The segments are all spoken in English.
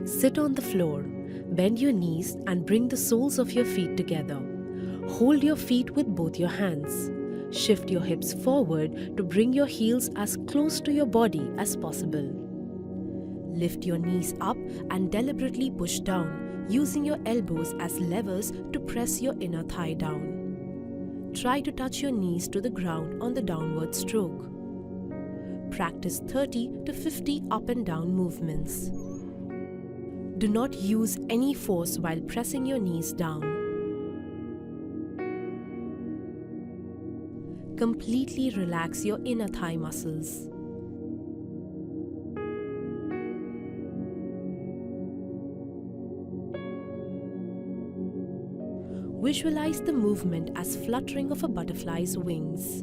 Sit on the floor, bend your knees and bring the soles of your feet together. Hold your feet with both your hands. Shift your hips forward to bring your heels as close to your body as possible. Lift your knees up and deliberately push down, using your elbows as levers to press your inner thigh down. Try to touch your knees to the ground on the downward stroke. Practice 30 to 50 up and down movements. Do not use any force while pressing your knees down. Completely relax your inner thigh muscles. Visualize the movement as fluttering of a butterfly's wings.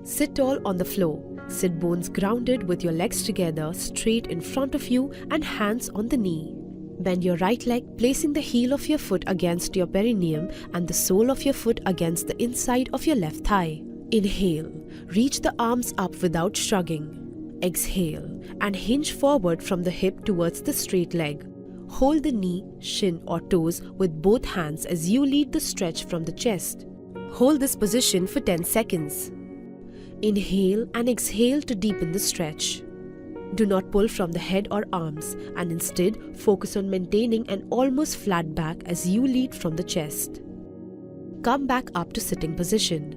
Sit tall on the floor. Sit bones grounded with your legs together straight in front of you and hands on the knee. Bend your right leg, placing the heel of your foot against your perineum and the sole of your foot against the inside of your left thigh. Inhale, reach the arms up without shrugging. Exhale and hinge forward from the hip towards the straight leg. Hold the knee, shin or toes with both hands as you lead the stretch from the chest. Hold this position for 10 seconds. Inhale and exhale to deepen the stretch. Do not pull from the head or arms and instead focus on maintaining an almost flat back as you lead from the chest. Come back up to sitting position.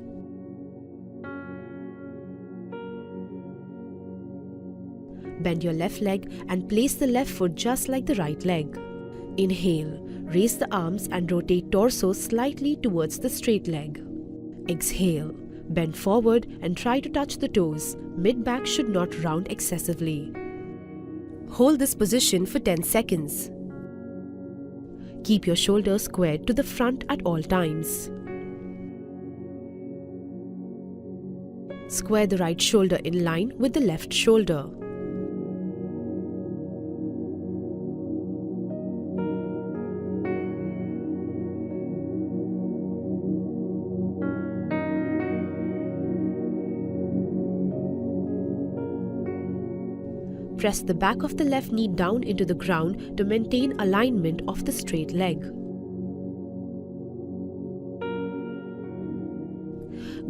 Bend your left leg and place the left foot just like the right leg. Inhale, raise the arms and rotate torso slightly towards the straight leg. Exhale. Bend forward and try to touch the toes. Mid-back should not round excessively. Hold this position for 10 seconds. Keep your shoulders squared to the front at all times. Square the right shoulder in line with the left shoulder. Press the back of the left knee down into the ground to maintain alignment of the straight leg.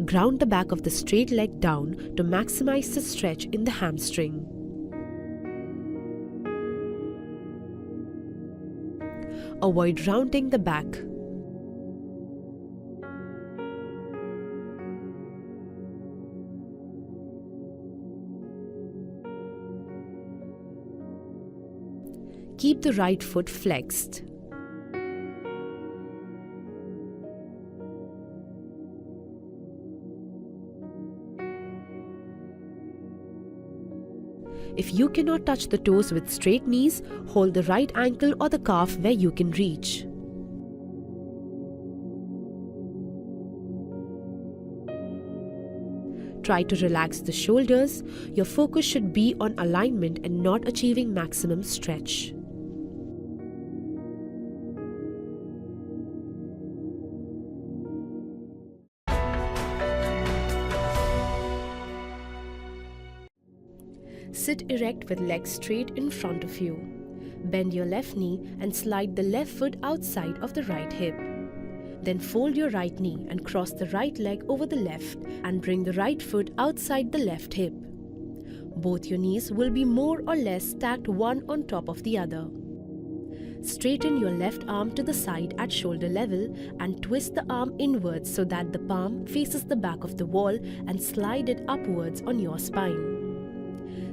Ground the back of the straight leg down to maximize the stretch in the hamstring. Avoid rounding the back. Keep the right foot flexed. If you cannot touch the toes with straight knees, hold the right ankle or the calf where you can reach. Try to relax the shoulders. Your focus should be on alignment and not achieving maximum stretch. Sit erect with legs straight in front of you. Bend your left knee and slide the left foot outside of the right hip. Then fold your right knee and cross the right leg over the left and bring the right foot outside the left hip. Both your knees will be more or less stacked one on top of the other. Straighten your left arm to the side at shoulder level and twist the arm inwards so that the palm faces the back of the wall and slide it upwards on your spine.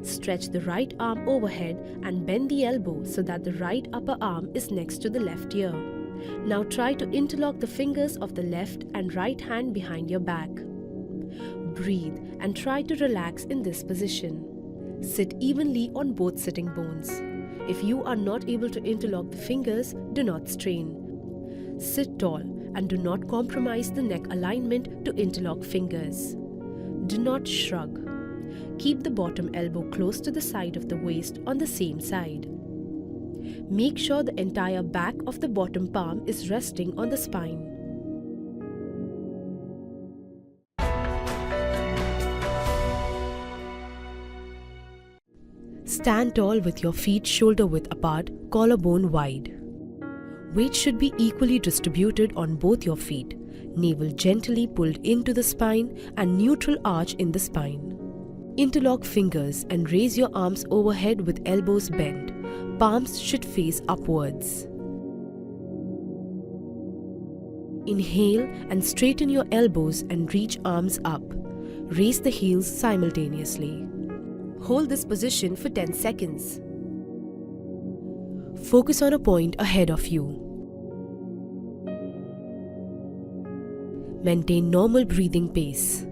Stretch the right arm overhead and bend the elbow so that the right upper arm is next to the left ear. Now try to interlock the fingers of the left and right hand behind your back. Breathe and try to relax in this position. Sit evenly on both sitting bones. If you are not able to interlock the fingers, do not strain. Sit tall and do not compromise the neck alignment to interlock fingers. Do not shrug. Keep the bottom elbow close to the side of the waist on the same side. Make sure the entire back of the bottom palm is resting on the spine. Stand tall with your feet shoulder width apart, collarbone wide. Weight should be equally distributed on both your feet. Navel gently pulled into the spine and neutral arch in the spine. Interlock fingers and raise your arms overhead with elbows bent. Palms should face upwards. Inhale and straighten your elbows and reach arms up. Raise the heels simultaneously. Hold this position for 10 seconds. Focus on a point ahead of you. Maintain normal breathing pace.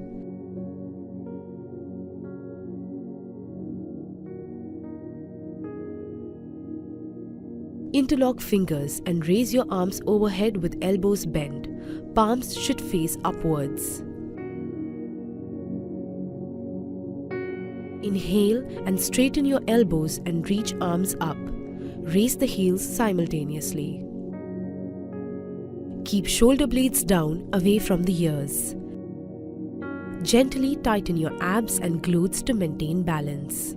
Interlock fingers and raise your arms overhead with elbows bent. Palms should face upwards. Inhale and straighten your elbows and reach arms up. Raise the heels simultaneously. Keep shoulder blades down away from the ears. Gently tighten your abs and glutes to maintain balance.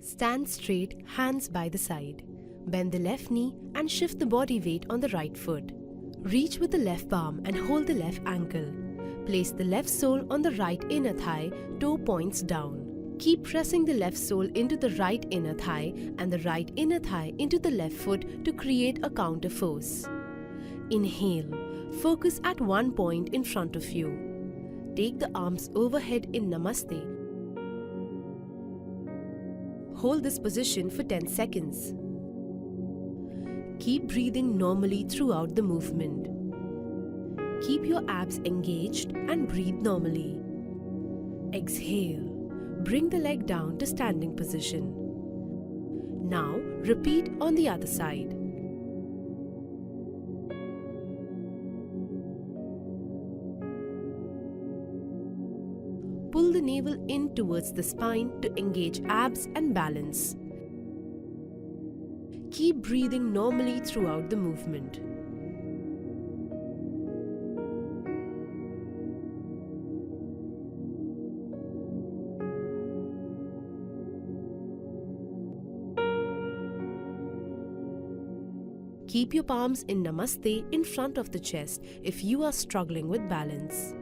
Stand straight, hands by the side. Bend the left knee and shift the body weight on the right foot. Reach with the left palm and hold the left ankle. Place the left sole on the right inner thigh, toe points down. Keep pressing the left sole into the right inner thigh and the right inner thigh into the left foot to create a counter force. Inhale. Focus at one point in front of you. Take the arms overhead in Namaste. Hold this position for 10 seconds. Keep breathing normally throughout the movement. Keep your abs engaged and breathe normally. Exhale. Bring the leg down to standing position. Now repeat on the other side. Pull the navel in towards the spine to engage abs and balance. Keep breathing normally throughout the movement. Keep your palms in Namaste in front of the chest if you are struggling with balance.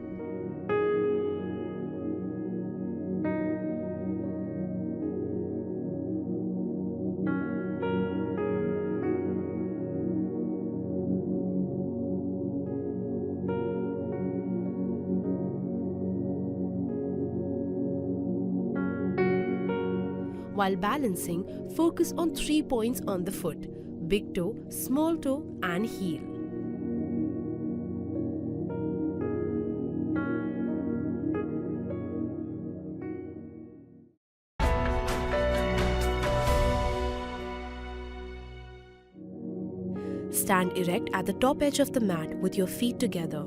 While balancing, focus on 3 points on the foot: big toe, small toe, and heel. Stand erect at the top edge of the mat with your feet together.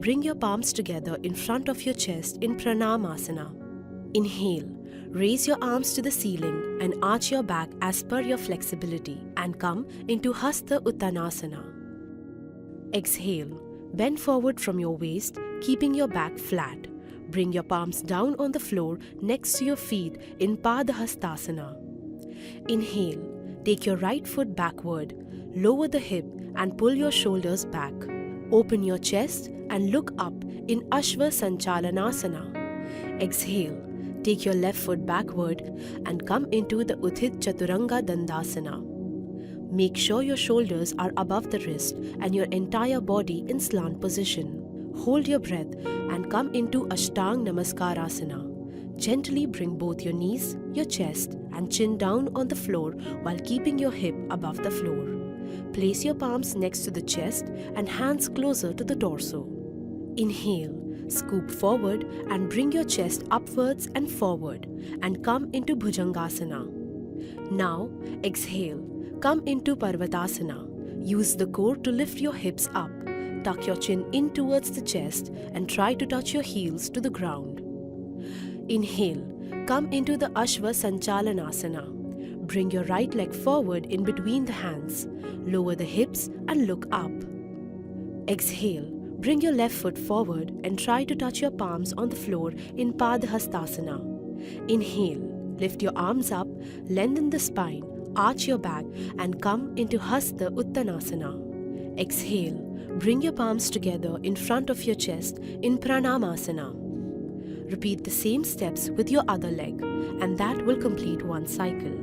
Bring your palms together in front of your chest in pranayama. Inhale. Raise your arms to the ceiling and arch your back as per your flexibility and come into Hasta Uttanasana. Exhale. Bend forward from your waist, keeping your back flat. Bring your palms down on the floor next to your feet in Padahastasana. Inhale. Take your right foot backward. Lower the hip and pull your shoulders back. Open your chest and look up in Ashva Sanchalanasana. Exhale. Take your left foot backward and come into the Uthit Chaturanga Dandasana. Make sure your shoulders are above the wrist and your entire body in slant position. Hold your breath and come into Ashtang Namaskarasana. Gently bring both your knees, your chest and chin down on the floor while keeping your hip above the floor. Place your palms next to the chest and hands closer to the torso. Inhale, scoop forward and bring your chest upwards and forward and come into Bhujangasana. Now, exhale, come into Parvatasana. Use the core to lift your hips up. Tuck your chin in towards the chest and try to touch your heels to the ground. Inhale, come into the Ashva Sanchalanasana. Bring your right leg forward in between the hands. Lower the hips and look up. Exhale, bring your left foot forward and try to touch your palms on the floor in Padhastasana. Inhale, lift your arms up, lengthen the spine, arch your back and come into Hasta Uttanasana. Exhale, bring your palms together in front of your chest in Pranamasana. Repeat the same steps with your other leg and that will complete one cycle.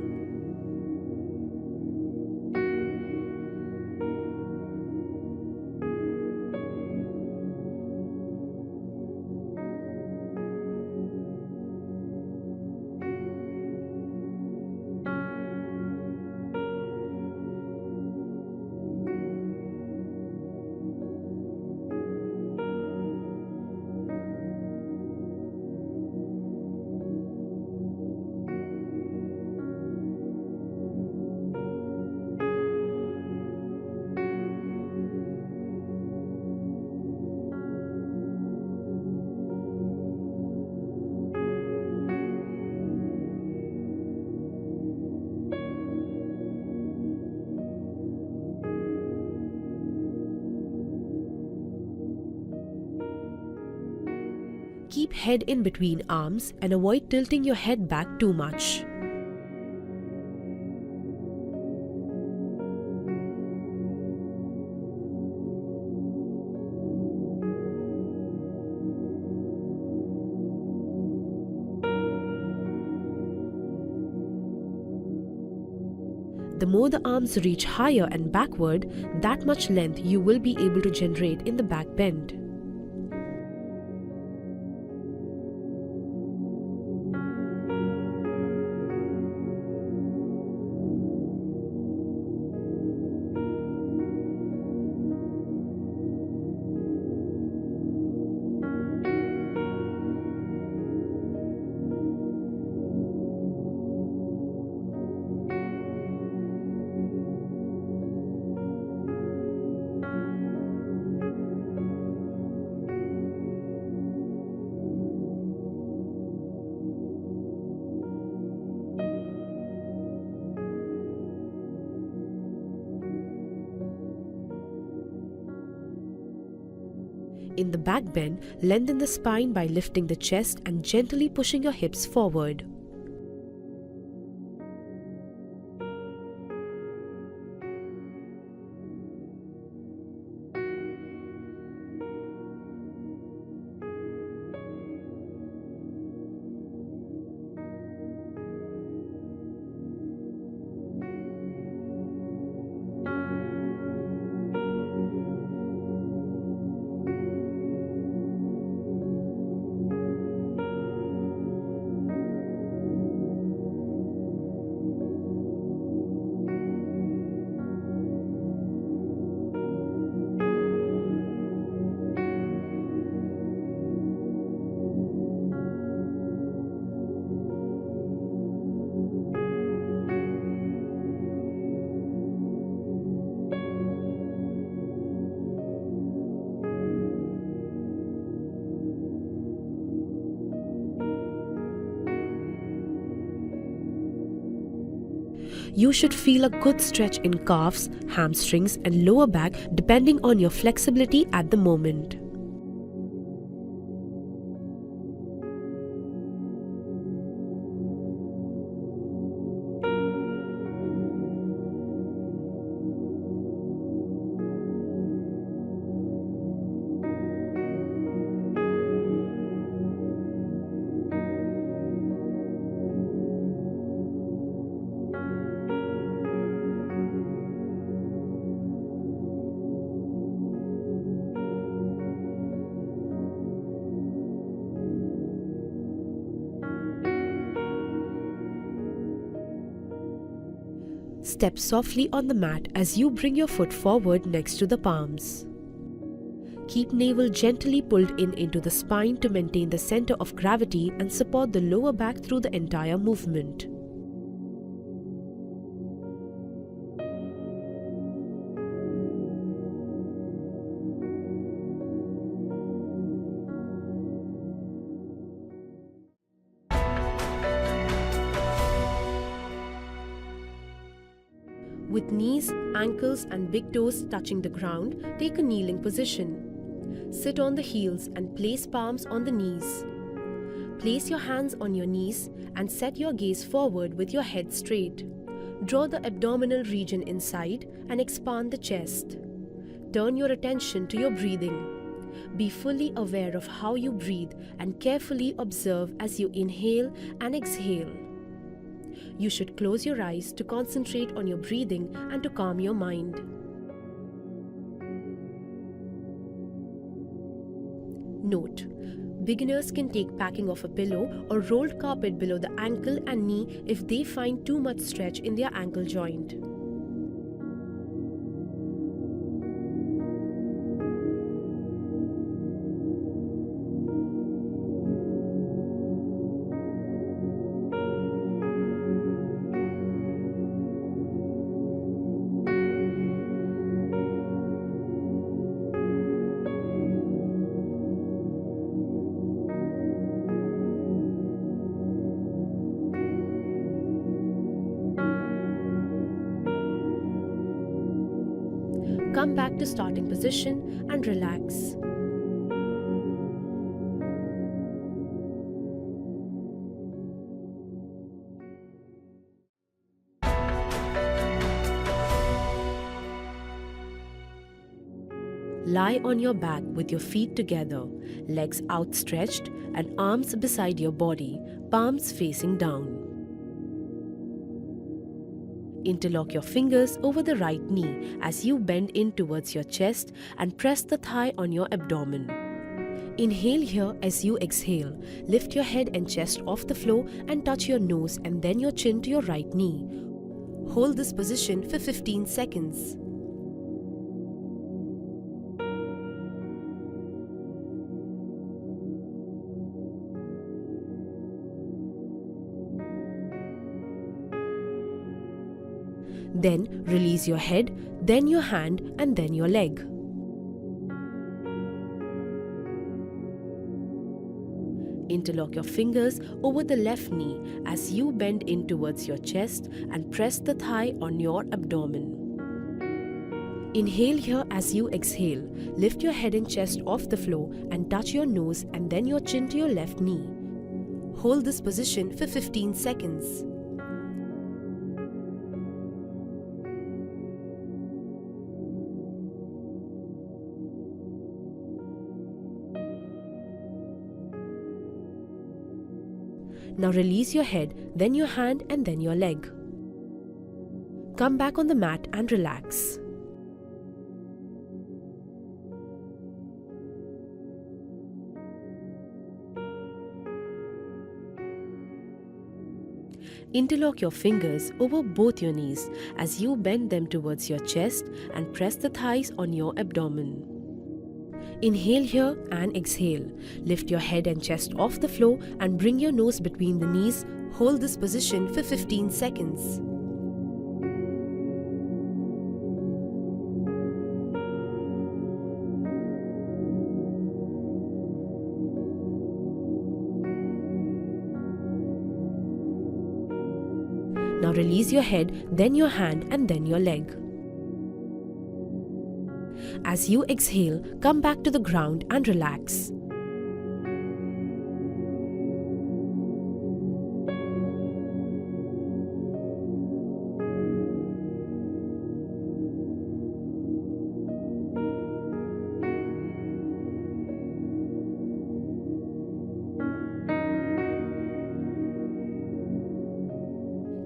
Keep head in between arms and avoid tilting your head back too much. The more the arms reach higher and backward, that much length you will be able to generate in the back bend. In the back bend, lengthen the spine by lifting the chest and gently pushing your hips forward. You should feel a good stretch in calves, hamstrings and lower back depending on your flexibility at the moment. Step softly on the mat as you bring your foot forward next to the palms. Keep navel gently pulled in into the spine to maintain the center of gravity and support the lower back through the entire movement. With knees, ankles and big toes touching the ground, take a kneeling position. Sit on the heels and place palms on the knees. Place your hands on your knees and set your gaze forward with your head straight. Draw the abdominal region inside and expand the chest. Turn your attention to your breathing. Be fully aware of how you breathe and carefully observe as you inhale and exhale. You should close your eyes to concentrate on your breathing and to calm your mind. Note: beginners can take packing of a pillow or rolled carpet below the ankle and knee if they find too much stretch in their ankle joint. Come back to starting position and relax. Lie on your back with your feet together, legs outstretched and arms beside your body, palms facing down. Interlock your fingers over the right knee as you bend in towards your chest and press the thigh on your abdomen. Inhale here as you exhale. Lift your head and chest off the floor and touch your nose and then your chin to your right knee. Hold this position for 15 seconds. Then release your head, then your hand and then your leg. Interlock your fingers over the left knee as you bend in towards your chest and press the thigh on your abdomen. Inhale here as you exhale. Lift your head and chest off the floor and touch your nose and then your chin to your left knee. Hold this position for 15 seconds. Now release your head, then your hand and then your leg. Come back on the mat and relax. Interlock your fingers over both your knees as you bend them towards your chest and press the thighs on your abdomen. Inhale here and exhale. Lift your head and chest off the floor and bring your nose between the knees. Hold this position for 15 seconds. Now release your head, then your hand and then your leg. As you exhale, come back to the ground and relax.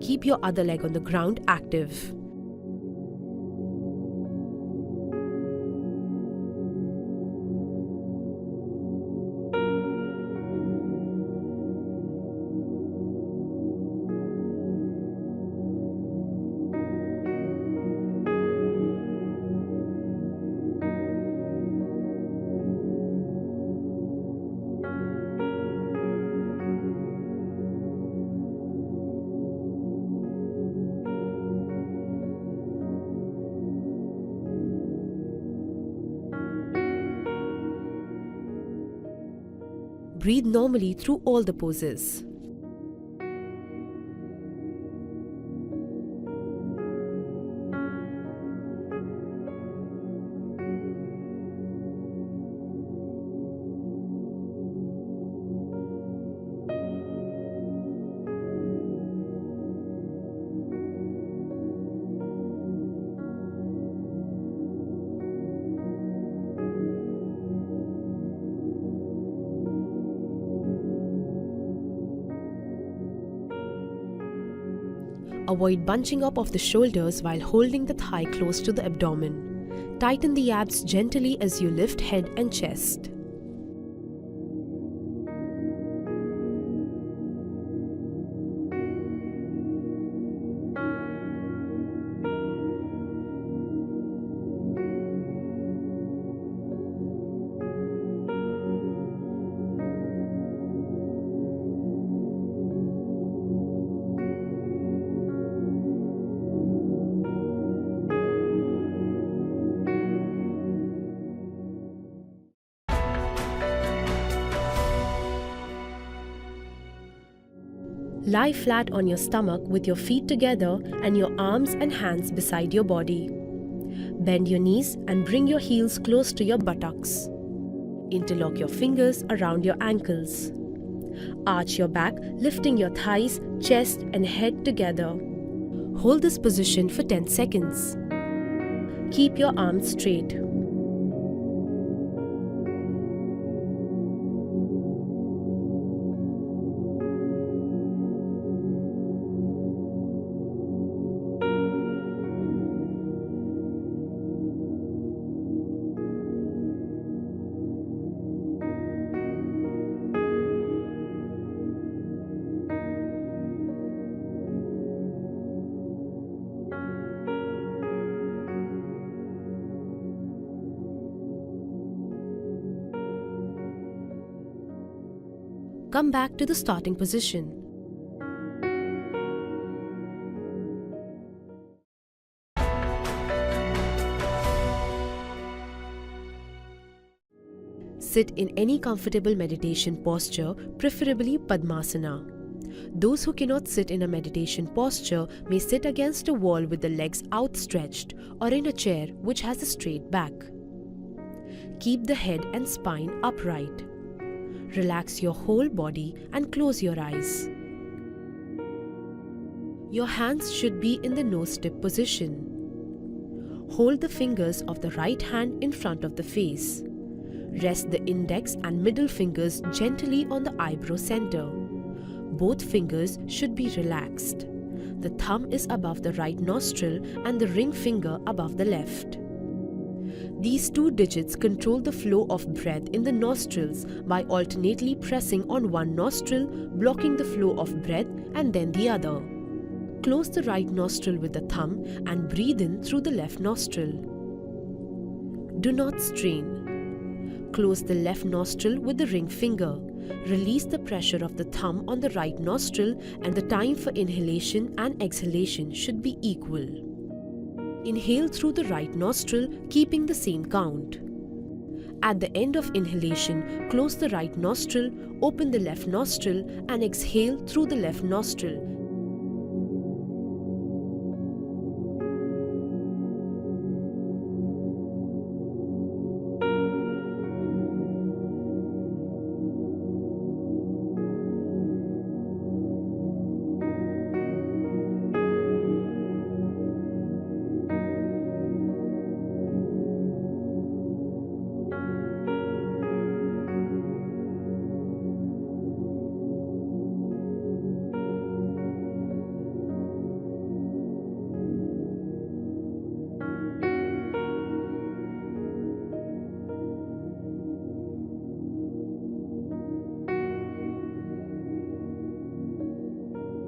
Keep your other leg on the ground active. breathe normally through all the poses. Avoid bunching up of the shoulders while holding the thigh close to the abdomen. Tighten the abs gently as you lift head and chest. Lie flat on your stomach with your feet together and your arms and hands beside your body. Bend your knees and bring your heels close to your buttocks. Interlock your fingers around your ankles. Arch your back, lifting your thighs, chest and head together. Hold this position for 10 seconds. Keep your arms straight. Come back to the starting position. Sit in any comfortable meditation posture, preferably Padmasana. Those who cannot sit in a meditation posture may sit against a wall with the legs outstretched or in a chair which has a straight back. Keep the head and spine upright. Relax your whole body and close your eyes. Your hands should be in the nose tip position. Hold the fingers of the right hand in front of the face. Rest the index and middle fingers gently on the eyebrow center. Both fingers should be relaxed. The thumb is above the right nostril and the ring finger above the left. These two digits control the flow of breath in the nostrils by alternately pressing on one nostril, blocking the flow of breath, and then the other. Close the right nostril with the thumb and breathe in through the left nostril. Do not strain. Close the left nostril with the ring finger. Release the pressure of the thumb on the right nostril, and the time for inhalation and exhalation should be equal. Inhale through the right nostril, keeping the same count. At the end of inhalation, close the right nostril, open the left nostril, and exhale through the left nostril.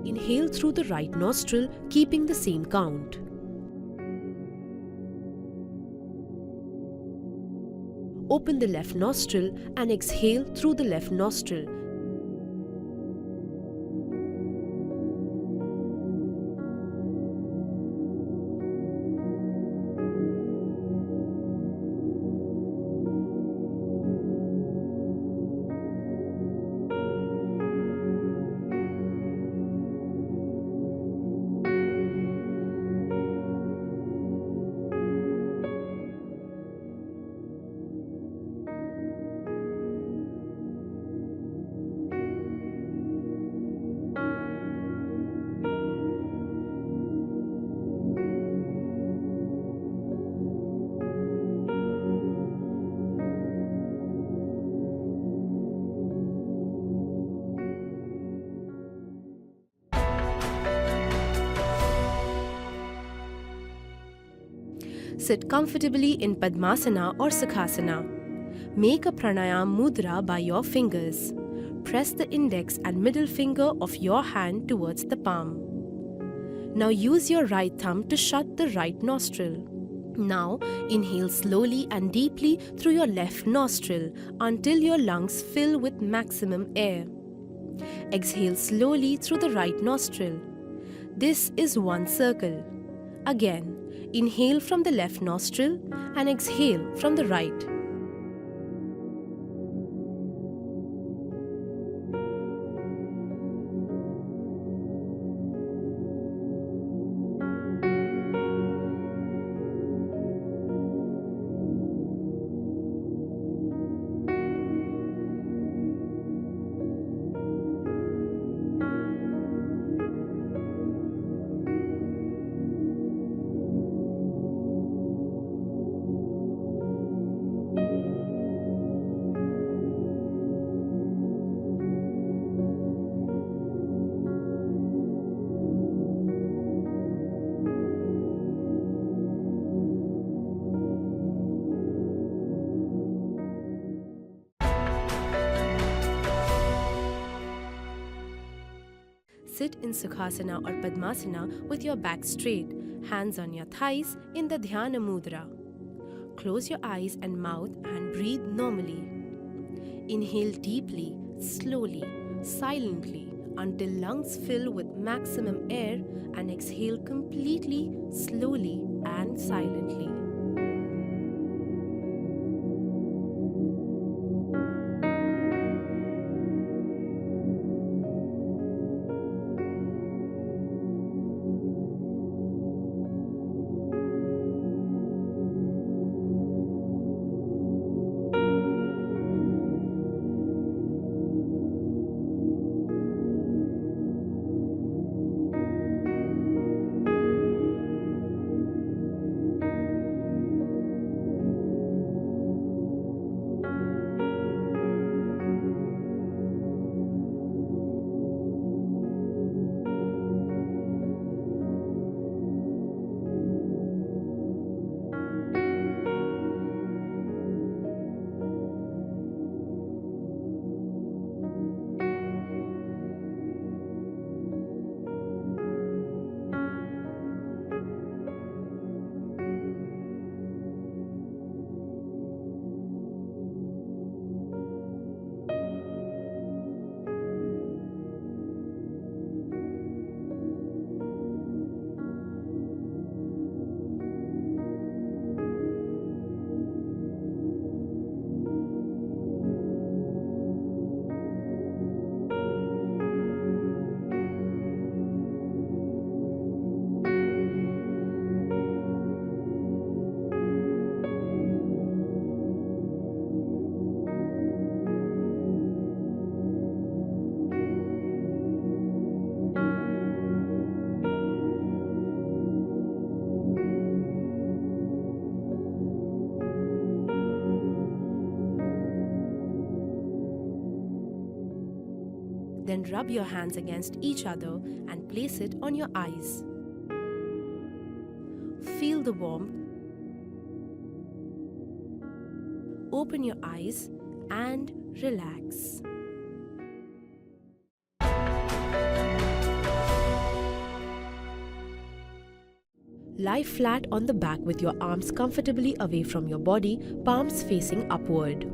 Inhale through the right nostril, keeping the same count. Open the left nostril and exhale through the left nostril. Sit comfortably in Padmasana or Sukhasana. Make a pranayama mudra by your fingers. Press the index and middle finger of your hand towards the palm. Now use your right thumb to shut the right nostril. Now inhale slowly and deeply through your left nostril until your lungs fill with maximum air. Exhale slowly through the right nostril. This is one circle. Again, inhale from the left nostril and exhale from the right. Sit in Sukhasana or Padmasana with your back straight, hands on your thighs in the Dhyana Mudra. Close your eyes and mouth and breathe normally. Inhale deeply, slowly, silently until lungs fill with maximum air and exhale completely, slowly and silently. Then rub your hands against each other and place it on your eyes. Feel the warmth. Open your eyes and relax. Lie flat on the back with your arms comfortably away from your body, palms facing upward.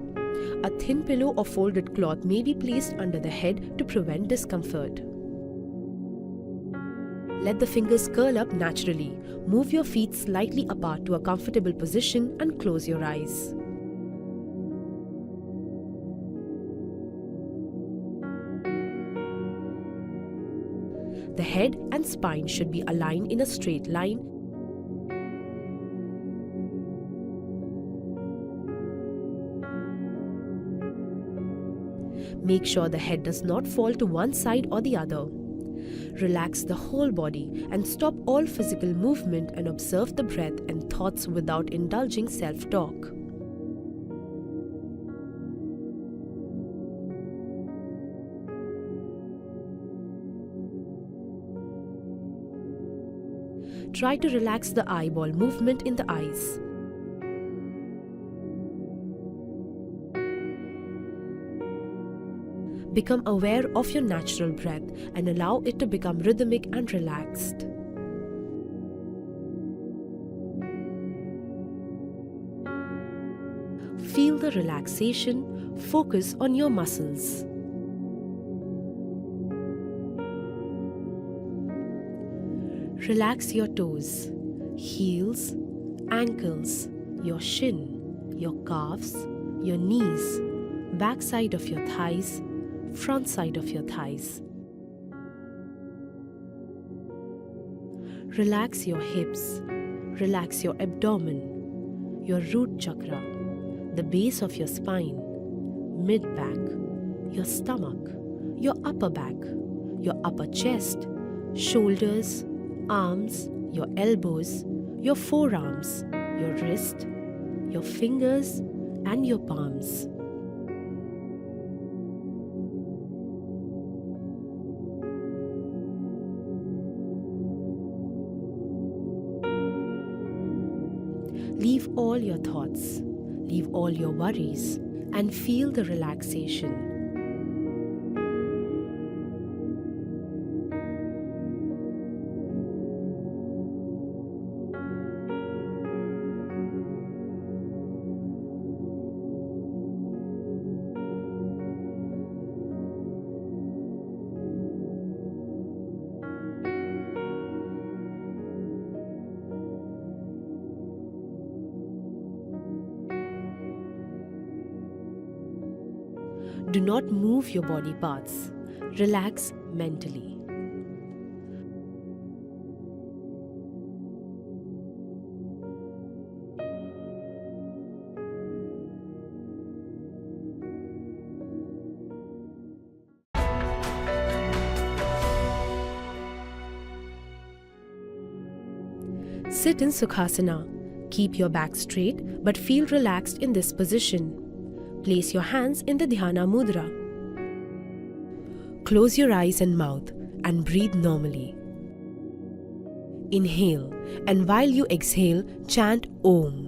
A thin pillow or folded cloth may be placed under the head to prevent discomfort. Let the fingers curl up naturally. Move your feet slightly apart to a comfortable position and close your eyes. The head and spine should be aligned in a straight line. Make sure the head does not fall to one side or the other. Relax the whole body and stop all physical movement and observe the breath and thoughts without indulging self-talk. try to relax the eyeball movement in the eyes. Become aware of your natural breath and allow it to become rhythmic and relaxed. Feel the relaxation, focus on your muscles. Relax your toes, heels, ankles, your shin, your calves, your knees, back side of your thighs, front side of your thighs. Relax your hips, relax your abdomen, your root chakra, the base of your spine, mid-back, your stomach, your upper back, your upper chest, shoulders, arms, your elbows, your forearms, your wrist, your fingers and your palms. Leave all your thoughts, leave all your worries, and feel the relaxation. Do not move your body parts. Relax mentally. Sit in Sukhasana. Keep your back straight but feel relaxed in this position. Place your hands in the Dhyana Mudra. Close your eyes and mouth and breathe normally. Inhale, and while you exhale, chant Om.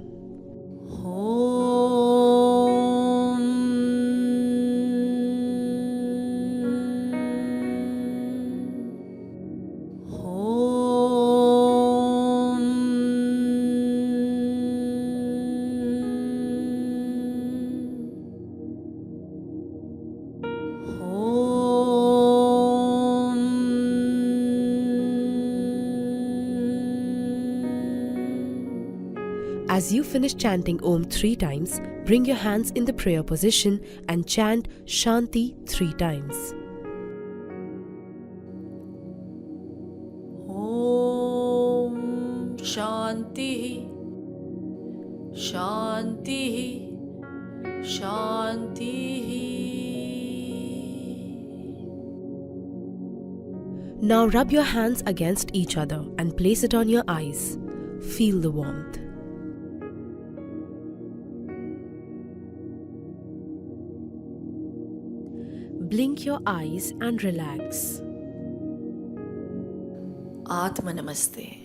As you finish chanting Om 3 times, bring your hands in the prayer position and chant Shanti 3 times. Om Shanti Shanti Shanti. Now rub your hands against each other and place it on your eyes. Feel the warmth. Blink your eyes and relax. Atma Namaste.